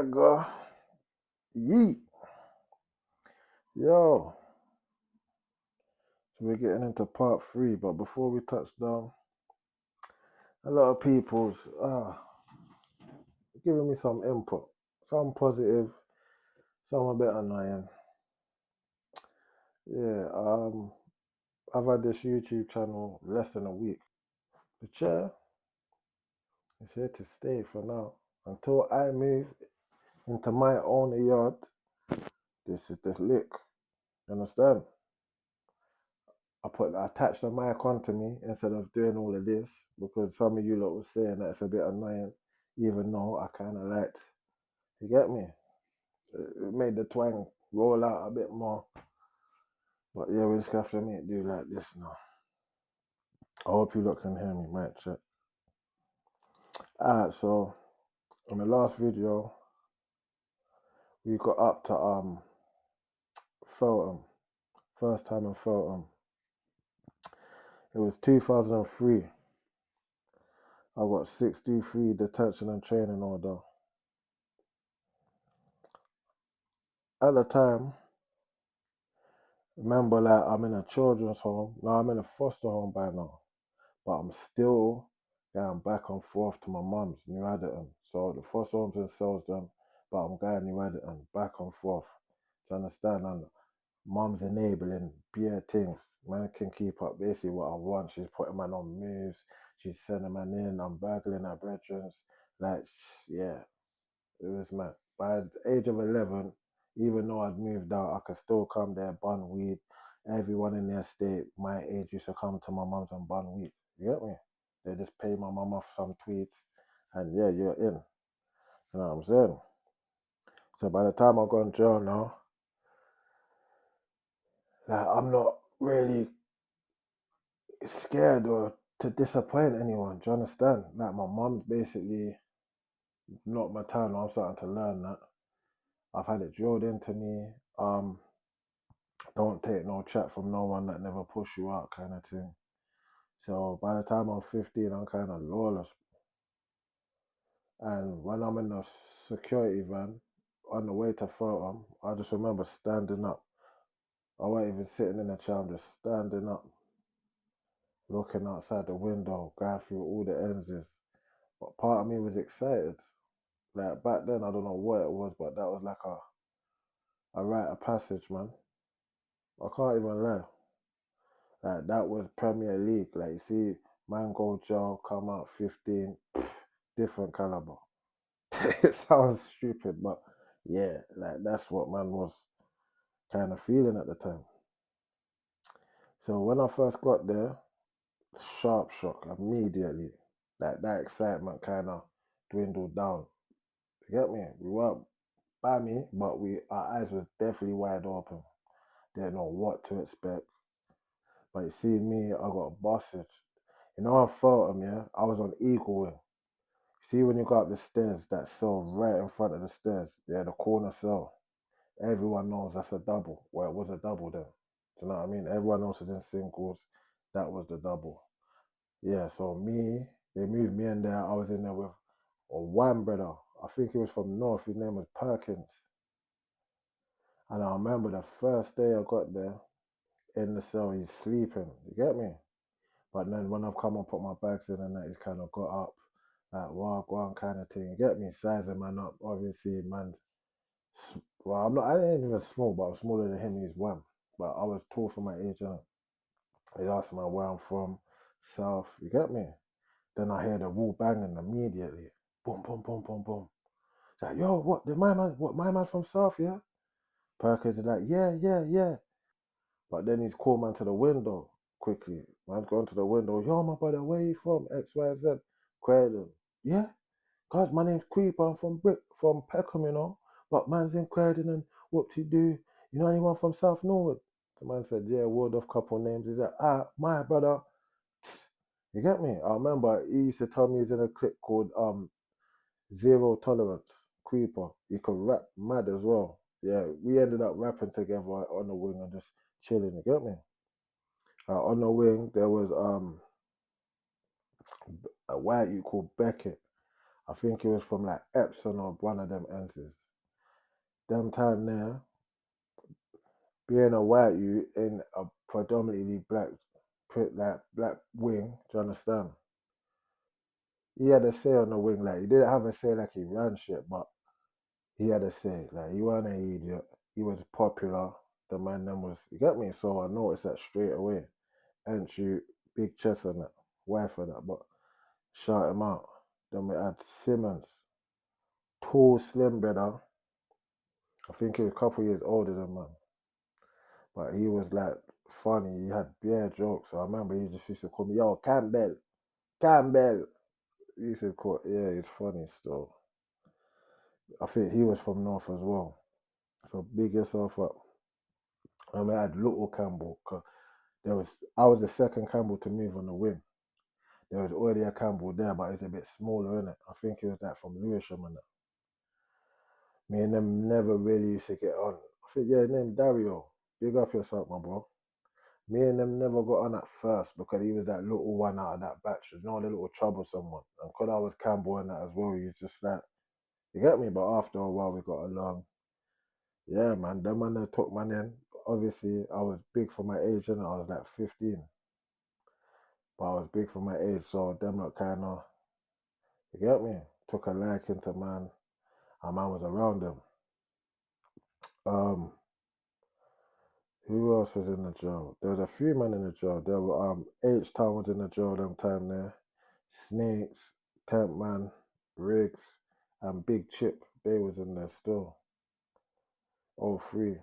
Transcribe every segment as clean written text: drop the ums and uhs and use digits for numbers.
Jagger. Yeet. Yo. So we're getting into part 3, but before we touch down, a lot of people's giving me some input. Some positive, some a bit annoying. Yeah, I've had this YouTube channel less than a week. The chair is here to stay for now. Until I move into my own yard, this is the lick. You understand? I attached the mic onto me instead of doing all of this because some of you lot was saying that it's a bit annoying, even though I kind of liked. You get me? It made the twang roll out a bit more. But yeah, we just have to make do like this now. I hope you lot can hear me, mic check. Alright, so in the last video, we got up to Feltham. First time in Feltham. It was 2003. I got 623 detention and training order. At the time, remember, like, I'm in a children's home. Now I'm in a foster home by now, but I'm still going back and forth to my mum's, New Adderton. So the foster home's in Selsdon, but I'm going New Adderton, back and forth. Do you understand? And mum's enabling bare things. Man can keep up basically what I want. She's putting man on moves. She's sending man in. I'm burgling her bedrooms. Like, yeah, it was mad. By the age of 11, even though I'd moved out, I could still come there, bun weed. Everyone in their state, my age, used to come to my mum's and bun weed. You get me? They just pay my mum off some tweets, and yeah, you're in. You know what I'm saying? So by the time I go in jail now, like, I'm not really scared or to disappoint anyone. Do you understand? Like, my mum's basically not maternal. I'm starting to learn that. I've had it drilled into me. Don't take no chat from no one that never push you out, kind of thing. So by the time I'm 15, I'm kind of lawless. And when I'm in the security van on the way to Feltham, I just remember standing up. I wasn't even sitting in a chair, I'm just standing up, looking outside the window, going through all the lenses. But part of me was excited. Like, back then, I don't know what it was, but that was like a rite of passage, man. I can't even lie. Like, that was Premier League. Like, you see, man go jail, come out 15, different caliber. It sounds stupid, but yeah, like, that's what man was kind of feeling at the time. So when I first got there, sharp shock immediately. Like, that excitement kind of dwindled down. You get me? We weren't by me, but our eyes was definitely wide open. Didn't know what to expect. But you see me, I got a bossage. You know, I felt him, yeah? I was on equal wing. See, when you go up the stairs, that cell right in front of the stairs, yeah, the corner cell. Everyone knows that's a double. Well, it was a double then. Do you know what I mean? Everyone else was in singles. That was the double. Yeah, so they moved me in there. I was in there with one brother. I think he was from North. His name was Perkins. And I remember the first day I got there, in the cell, he's sleeping. You get me? But then when I've come and put my bags in and that, he's kind of got up, like, walk on kind of thing. You get me? Sizing man up. Obviously, man. Well, I ain't even small, but I'm smaller than him. He's one. But I was tall for my age, innit? He asked me where I'm from, South. You get me? Then I hear the wall banging immediately. Boom, boom, boom, boom, boom. It's like, yo, what? My man from South, yeah? Perkins is like, yeah. But then he's called man to the window quickly. Man's gone to the window. Yo, my brother, where you from? X, Y, Z. Croydon. Yeah? Guys, my name's Creeper. I'm from Peckham, you know. But man's in Croydon and what to do? You know anyone from South Norwood? The man said, yeah, word off couple names. He's like, my brother. You get me? I remember he used to tell me he's in a clip called Zero Tolerance, Creeper. He could rap mad as well. Yeah, we ended up rapping together on the wing and just chilling. You get me? On the wing, there was a white you called Beckett. I think he was from like Epsom or one of them ends. Them time there, being a white you in a predominantly black wing, do you understand? He had a say on the wing, like he didn't have a say like he ran shit, but he had a say. Like he wasn't an idiot. He was popular. The man then was, you get me? So I noticed that straight away. And you big chest on that, wife on that, but shout him out. Then we had Simmons, tall, slim brother. I think he was a couple years older than man. But he was like funny. He had bare jokes. So I remember he just used to call me, yo, Campbell, Campbell. He used to call, yeah, he's funny still. I think he was from North as well. So big yourself up. And we had Little Campbell. I was the second Campbell to move on the wing. There was already a Campbell there, but it's a bit smaller, innit? I think he was like from Lewisham and that. Me and them never really used to get on. I think, yeah, his name Dario. Big up yourself, my bro. Me and them never got on at first because he was that little one out of that batch. You know, the little troublesome one. And because I was Campbell and that as well, you just like, you get me? But after a while, we got along. Yeah, man, them man that took man in. Obviously, I was big for my age, and I was like 15. But I was big for my age, so them lot kind of, you get me? Took a liking to man, and man was around them. Um, who else was in the jail? There was a few men in the jail. There were H Town was in the jail them time there. Snakes, Tent Man, Riggs, and Big Chip. They was in there still. All three.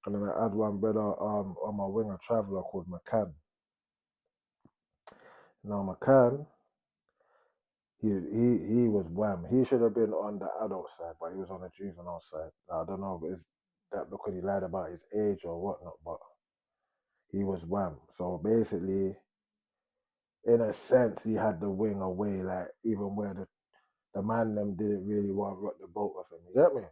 And then I had one brother on my wing, a traveller called McCann. Now McCann, he was wham. He should have been on the adult side, but he was on the juvenile side. I don't know if it's that because he lied about his age or whatnot, but he was wham. So basically, in a sense, he had the wing away, like even where the man them didn't really want to rock the boat with him. You get me?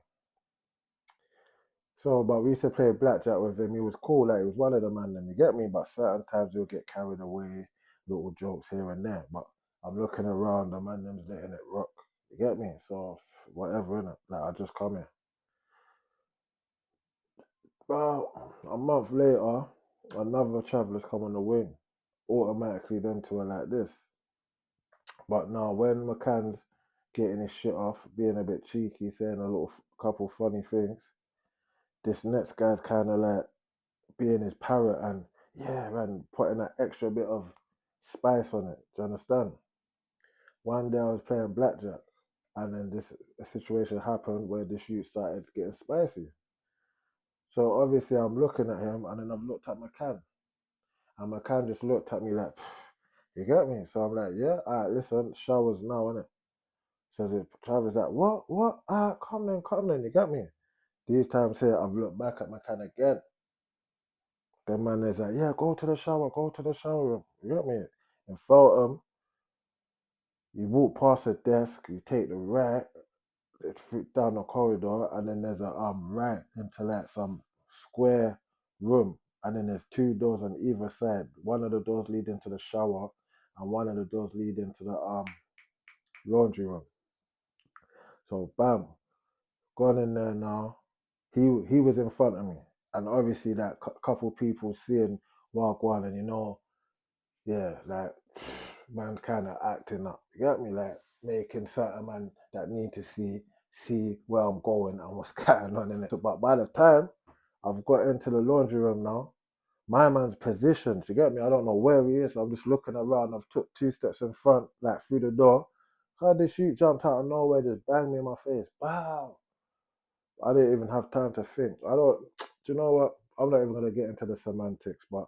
So, but we used to play blackjack with him. He was cool, like he was one of the man them. You get me? But certain times he'll get carried away, little jokes here and there. But I'm looking around, the man them's letting it rock. You get me? So whatever, innit? Like I just come here. About a month later, another traveller's come on the wing. Automatically, them two are like this. But now, when McCann's getting his shit off, being a bit cheeky, saying a little couple funny things, this next guy's kind of like being his parrot and yeah, and putting that extra bit of spice on it. Do you understand? One day I was playing blackjack, and then a situation happened where the shoot started getting spicy. So obviously I'm looking at him, and then I've looked at McCann, and McCann just looked at me like, you get me? So I'm like, yeah, all right, listen, showers now, innit? So the Travis like, what? Come then, you get me? These times here, I've looked back at McCann again. The man is like, yeah, go to the shower room. You get me? In Feltham, you walk past the desk, you take the right, it's down the corridor, and then there's a right into like some square room, and then there's two doors on either side. One of the doors lead into the shower, and one of the doors lead into the laundry room. So bam, gone in there now. He was in front of me, and obviously that couple people seeing walk one, and yeah, like man's kind of acting up. You get me? Like making certain man that need to see where I'm going and what's going on in it. So, but by the time I've got into the laundry room now, my man's positioned. You get me? I don't know where he is. I'm just looking around. I've took 2 steps in front, like through the door. How the shoot jumped out of nowhere, just banged me in my face. Wow! I didn't even have time to think. I don't. Do you know what? I'm not even gonna get into the semantics, but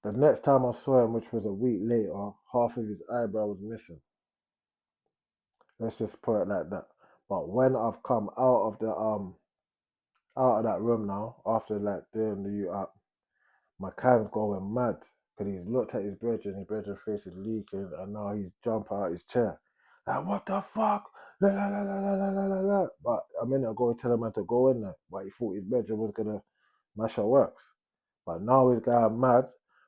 the next time I saw him, which was a week later, half of his eyebrow was missing. Let's just put it like that. But when I've come out of that room now, after like doing the U up, my can's going mad because he's looked at his brethren's face is leaking, and now he's jumping out his chair. Like, what the fuck? La, la, la, la, la, la, la, la, la. But a minute ago, he told him to go in there, but he thought his brethren was gonna mash our works. But now he's going mad.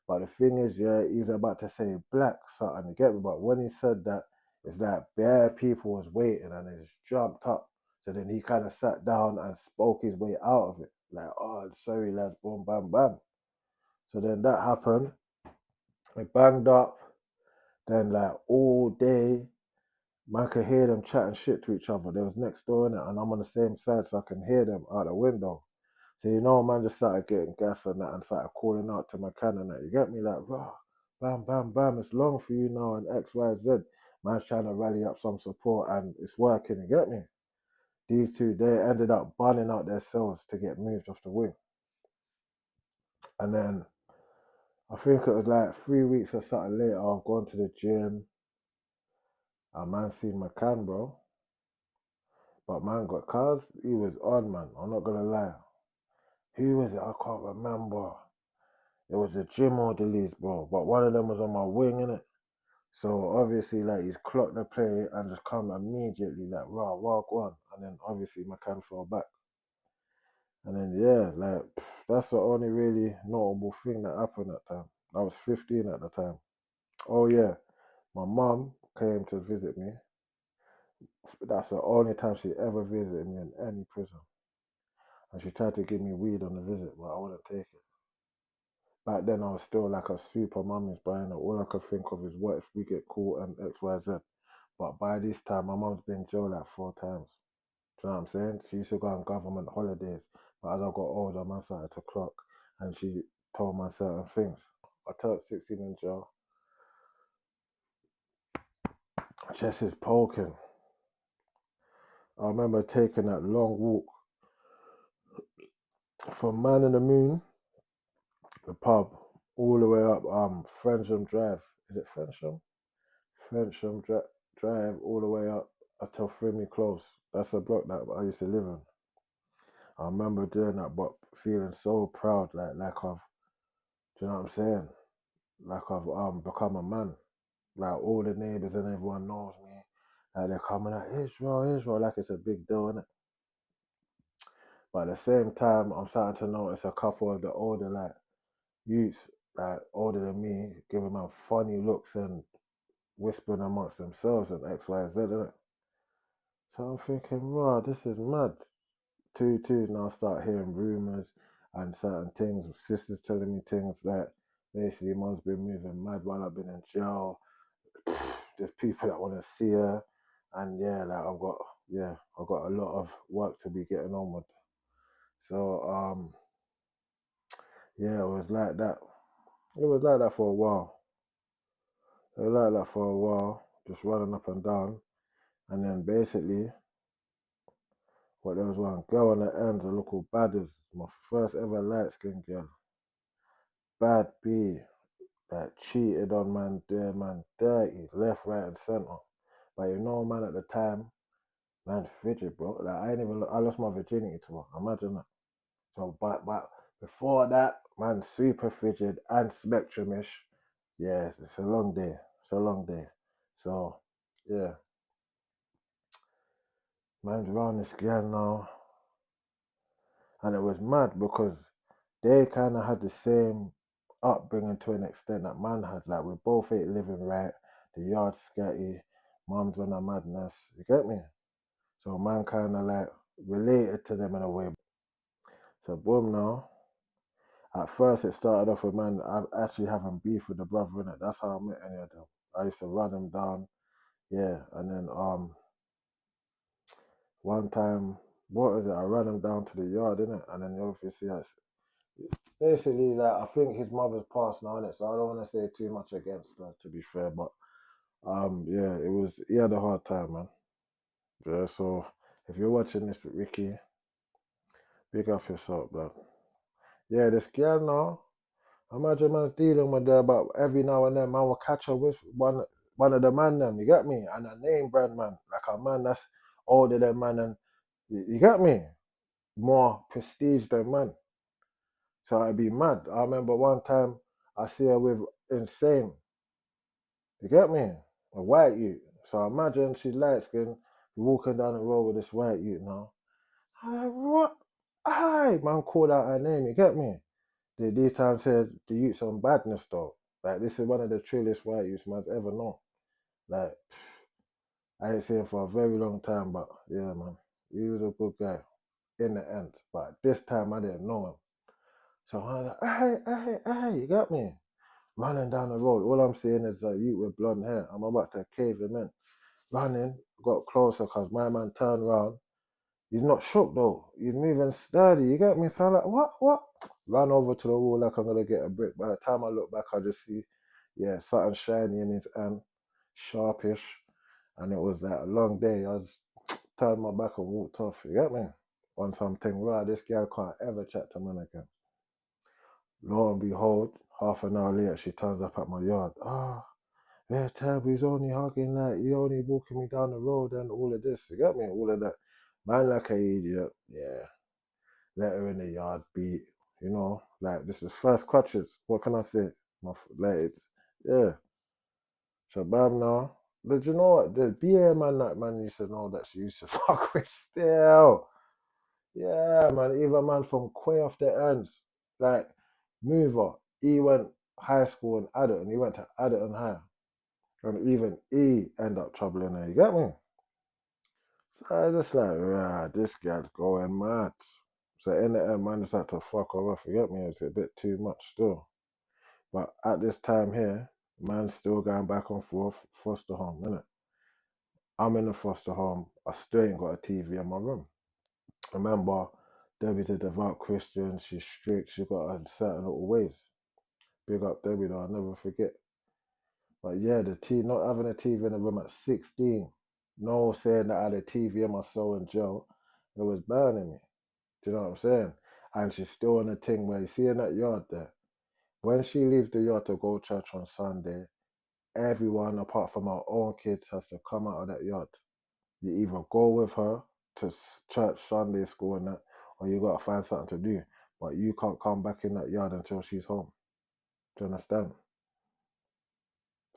But the thing is, yeah, he's about to say black something, you get me? But when he said that, it's like bare people was waiting and they just jumped up. So then he kind of sat down and spoke his way out of it. Like, oh, sorry, lads, boom, bam, bam. So then that happened. We banged up. Then, like, all day, man could hear them chatting shit to each other. They was next door in it, and I'm on the same side, so I can hear them out the window. So, man just started getting gas and that and started calling out to my can and that. You get me? Like, rah, bam, bam, bam, it's long for you now and X, Y, Z. Man's trying to rally up some support and it's working, you get me? These two, they ended up burning out their cells to get moved off the wing. And then I think it was like 3 weeks or something later, I've gone to the gym. A man seen my can, bro. But man got cars, he was on, man. I'm not gonna lie. Who was it? I can't remember. It was the gym orderlies, bro. But one of them was on my wing, innit? So obviously, like, he's clocked the play and just come immediately, like, raw, walk on. And then obviously my can fell back. And then, yeah, like, that's the only really notable thing that happened that time. I was 15 at the time. Oh, yeah. My mum came to visit me. That's the only time she ever visited me in any prison. And she tried to give me weed on the visit, but I wouldn't take it. Back then, I was still like a super mummy's boy, and all I could think of is what if we get caught and X, Y, Z. But by this time, my mum's been in jail like 4 times. Do you know what I'm saying? She used to go on government holidays. But as I got older, man started to clock, and she told me certain things. I turned 16 in jail. Chest is poking. I remember taking that long walk from Man in the Moon, the pub, all the way up Frensham Drive. Is it Frensham? Frensham Drive all the way up until Frimley Close. That's a block that I used to live in. I remember doing that, but feeling so proud, like I've, do you know what I'm saying? Like I've become a man. Like all the neighbours and everyone knows me. Like they're coming like Israel, like it's a big deal, innit? But at the same time, I'm starting to notice a couple of the older like youths, like older than me, giving them funny looks and whispering amongst themselves and X, Y, Z, innit? So I'm thinking, wow, this is mad. Two now start hearing rumours and certain things. Sisters telling me things like basically mum's been moving mad while I've been in jail. There's people that want to see her, and yeah, like I've got a lot of work to be getting on with. So yeah, it was like that. It was like that for a while. It was like that for a while, just running up and down, and then basically, what there was one girl on the end, a local badders, my first ever light skinned girl, bad B, that cheated on man, doing man dirty, left, right, and center. But man, at the time, man, frigid, bro. Like I lost my virginity to her. Imagine that. So, but before that, man, super frigid and spectrumish. Yeah, it's a long day. It's a long day. So, yeah, man's around this girl now, and it was mad because they kind of had the same upbringing to an extent that man had. Like we both ain't living right. The yard's scatty. Mum's on a madness. You get me? So man kind of like related to them in a way. So boom now. At first it started off with man actually having beef with the brother in it. That's how I met any of them. I used to run them down. Yeah, and then one time, what was it? I ran him down to the yard, innit? And then obviously basically, like, I think his mother's passed now, innit? So I don't want to say too much against her, to be fair. But yeah, he had a hard time, man. Yeah, so if you're watching this, Ricky, big up yourself, blood. Yeah, this girl now, imagine man's dealing with her, but every now and then man will catch her with one of the man them, you get me? And a name brand man, like a man that's older than man, and you get me? More prestige than man. So I'd be mad. I remember one time I see her with Insane. You get me? A white youth. So imagine she's light skinned, walking down the road with this white youth now. What? Hi, man called out her name, you get me? These times said the youth's on badness though. Like this is one of the trillest white youths man's ever known. Like I ain't seen him for a very long time, but yeah, man, he was a good guy in the end. But this time I didn't know him. So I was like, hey, you got me? Running down the road. All I'm seeing is a youth with blonde hair. I'm about to cave him in. Running, got closer because my man turned around. He's not shook though. He's moving sturdy. You get me? So I'm like, what? Run over to the wall like I'm gonna get a brick. By the time I look back, I just see, yeah, something shiny in his hand, sharpish, and it was like a long day. I was turned my back and walked off. You get me? On something, right? This guy can't ever chat to man again. Lo and behold, half an hour later, she turns up at my yard. Yeah, Tab, he's only hugging that, he only walking me down the road and all of this. You get me? All of that. Man, like an idiot. Yeah. Let her in the yard beat. You know, like this is first crutches. What can I say? Like, yeah. So, bam, now. But you know what? The BA man, that man used to know that she used to fuck with still. Yeah, man. Even man from Quay off the ends. Like, mover. He went high school in Adderton. He went to Adderton High. And even he end up troubling her. You get me? So I just like, this guy's going mad. So in the end, man just had to fuck her off. You get me? It's a bit too much still. But at this time here, man's still going back and forth, foster home, innit? I'm in the foster home. I still ain't got a TV in my room. Remember, Debbie's a devout Christian. She's strict. She got her certain little ways. Big up Debbie though, I'll never forget. But yeah, not having a TV in the room at 16, no saying that I had a TV in my soul in jail, it was burning me. Do you know what I'm saying? And she's still on a thing where you see in that yard there, when she leaves the yard to go to church on Sunday, everyone apart from our own kids has to come out of that yard. You either go with her to church, Sunday school and that, or you got to find something to do. But you can't come back in that yard until she's home. Do you understand?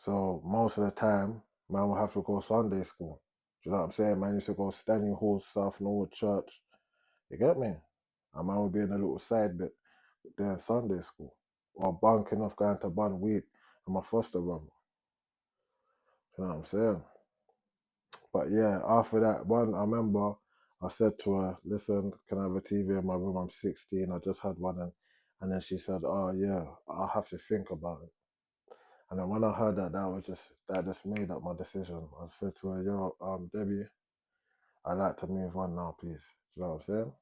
So most of the time, man will have to go Sunday school. Do you know what I'm saying? Man used to go Stanley Hall, South Norwood Church. You get me? And man would be in a little side bit doing Sunday school. Or bunking off going to bun weed and my foster brother. You know what I'm saying? But yeah, after that one, I remember I said to her, listen, can I have a TV in my room? I'm 16. I just had one. And then she said, oh yeah, I'll have to think about it. And then when I heard that, that just made up my decision. I said to her, yo, Debbie, I'd like to move on now, please. Do you know what I'm saying?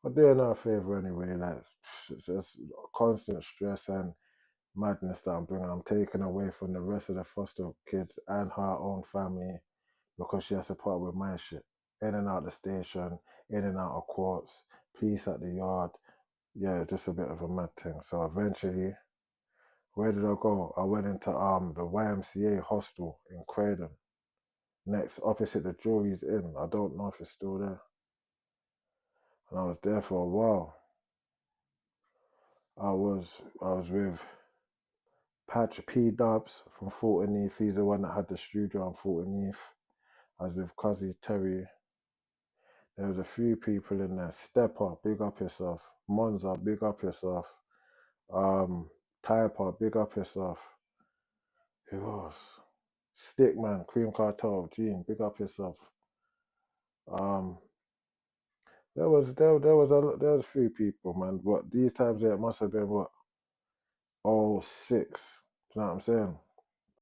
I'm doing her a favor anyway, like just constant stress and madness that I'm bringing. I'm taking away from the rest of the foster kids and her own family because she has to put up with my shit. In and out the station, in and out of courts, police at the yard. Yeah, just a bit of a mad thing. So eventually, where did I go? I went into the YMCA hostel in Croydon, next opposite the Jury's Inn. I don't know if it's still there. And I was there for a while. I was with Patch P Dubs from Fulton Heath. He's the one that had the studio on Fulton Heath. I was with Cuzzy Terry. There was a few people in there. Step Up, big up yourself. Monza, big up yourself. Type Up, big up yourself. Who else? Stickman, Cream Cartel, Gene, big up yourself. Um, there was a few people, man. But these times it must have been what? 06. Do you know what I'm saying?